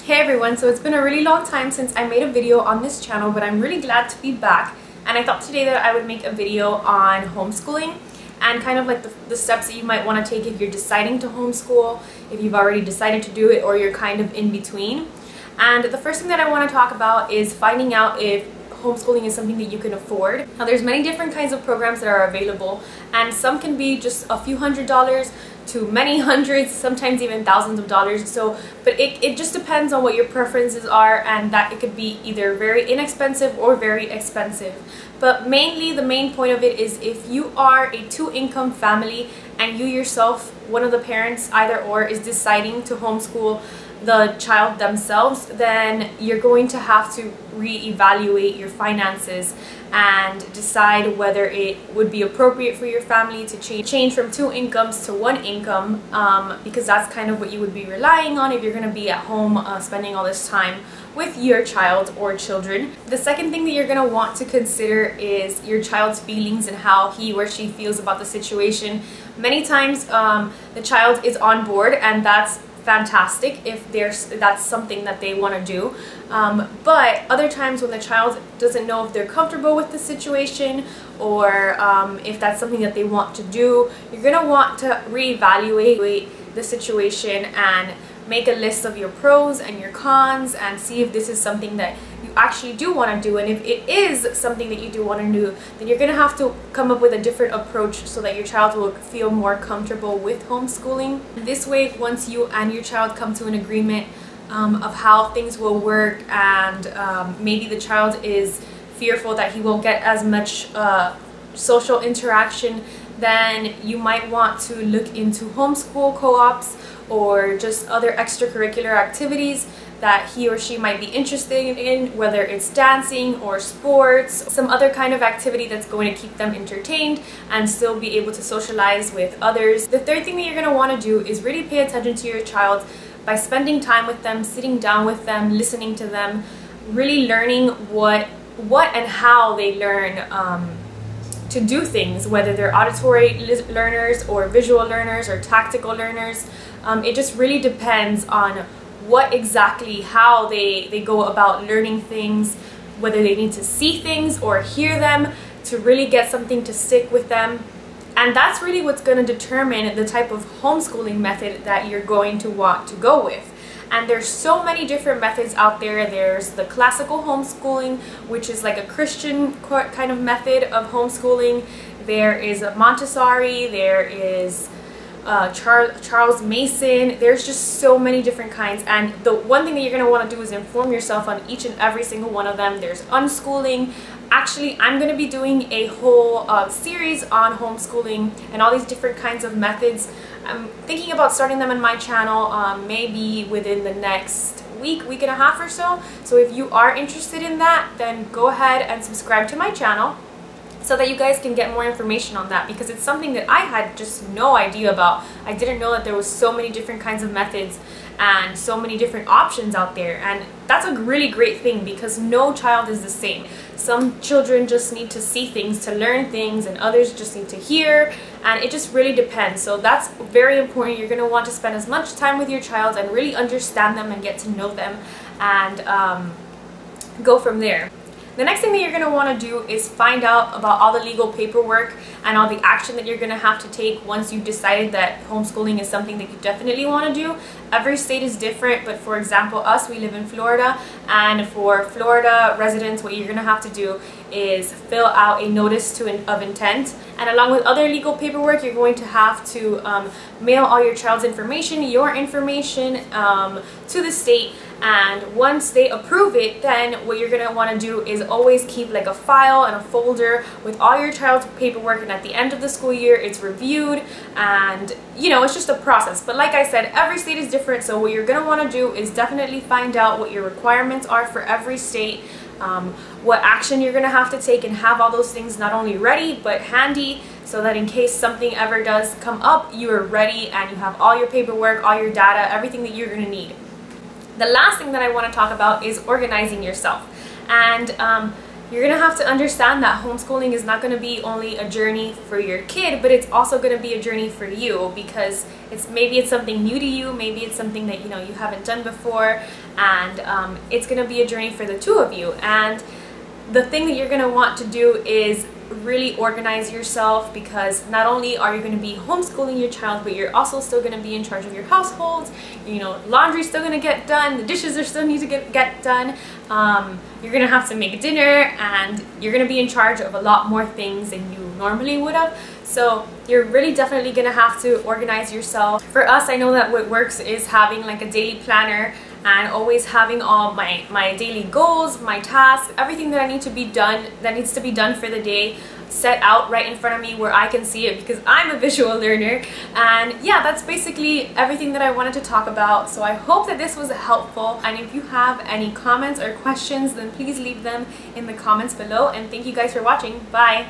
Hey everyone, so it's been a really long time since I made a video on this channel, but I'm really glad to be back, and I thought today that I would make a video on homeschooling and kind of like the steps that you might want to take if you're deciding to homeschool, if you've already decided to do it, or you're kind of in between. And the first thing that I want to talk about is finding out if homeschooling is something that you can afford. Now there's many different kinds of programs that are available, and some can be just a few $100s to many hundreds, sometimes even thousands of dollars. But it just depends on what your preferences are, and that it could be either very inexpensive or very expensive. But mainly the main point of it is if you are a two-income family and you yourself, one of the parents, either or, is deciding to homeschool the child themselves, then you're going to have to reevaluate your finances and decide whether it would be appropriate for your family to change from two incomes to one income, because that's kind of what you would be relying on if you're going to be at home spending all this time with your child or children. The second thing that you're going to want to consider is your child's feelings and how he or she feels about the situation. Many times the child is on board, and that's fantastic if that's something that they want to do, but other times when the child doesn't know if they're comfortable with the situation, or if that's something that they want to do, you're going to want to reevaluate the situation and make a list of your pros and your cons and see if this is something that you actually do want to do. And if it is something that you do want to do, then you're going to have to come up with a different approach so that your child will feel more comfortable with homeschooling. This way, once you and your child come to an agreement of how things will work, and maybe the child is fearful that he won't get as much social interaction, then you might want to look into homeschool co-ops or just other extracurricular activities that he or she might be interested in, whether it's dancing or sports, some other kind of activity that's going to keep them entertained and still be able to socialize with others. The third thing that you're going to want to do is really pay attention to your child by spending time with them, sitting down with them, listening to them, really learning what and how they learn to do things, whether they're auditory learners or visual learners or tactical learners. It just really depends on what exactly, how they go about learning things, whether they need to see things or hear them to really get something to stick with them. And that's really what's going to determine the type of homeschooling method that you're going to want to go with. And there's so many different methods out there. There's the classical homeschooling, which is like a Christian kind of method of homeschooling. There is a Montessori, there is Charles Mason. There's just so many different kinds, and the one thing that you're going to want to do is inform yourself on each and every single one of them. There's unschooling. Actually, I'm going to be doing a whole series on homeschooling and all these different kinds of methods. I'm thinking about starting them in my channel maybe within the next week and a half or so. So if you are interested in that, then go ahead and subscribe to my channel so that you guys can get more information on that, because it's something that I had just no idea about. I didn't know that there was so many different kinds of methods and so many different options out there, and that's a really great thing because no child is the same. Some children just need to see things to learn things, and others just need to hear, and it just really depends. So that's very important. You're going to want to spend as much time with your child and really understand them and get to know them, and go from there. The next thing that you're going to want to do is find out about all the legal paperwork and all the action that you're going to have to take once you've decided that homeschooling is something that you definitely want to do. Every state is different, but for example, we live in Florida, and for Florida residents, what you're going to have to do is fill out a notice of intent, and along with other legal paperwork, you're going to have to mail all your child's information, your information, to the state. And once they approve it, then what you're going to want to do is always keep like a file and a folder with all your child's paperwork, and at the end of the school year it's reviewed, and you know, it's just a process. But like I said, every state is different, so what you're going to want to do is definitely find out what your requirements are for every state, what action you're going to have to take, and have all those things not only ready but handy, so that in case something ever does come up, you are ready and you have all your paperwork, all your data, everything that you're going to need. The last thing that I want to talk about is organizing yourself. And you're gonna have to understand that homeschooling is not gonna be only a journey for your kid, but it's also gonna be a journey for you, because maybe it's something new to you, maybe it's something that you haven't done before, and it's gonna be a journey for the two of you. And the thing that you're gonna want to do is really organize yourself, because not only are you going to be homeschooling your child, but you're also still going to be in charge of your household. Laundry's still going to get done, the dishes are still need to get done, you're going to have to make dinner, and you're going to be in charge of a lot more things than you normally would have. So you're really definitely going to have to organize yourself. For us, I know that what works is having like a daily planner and always having all my daily goals, my tasks, everything that needs to be done for the day set out right in front of me where I can see it, because I'm a visual learner. And yeah, that's basically everything that I wanted to talk about. So I hope that this was helpful, and if you have any comments or questions, then please leave them in the comments below. And thank you guys for watching. Bye!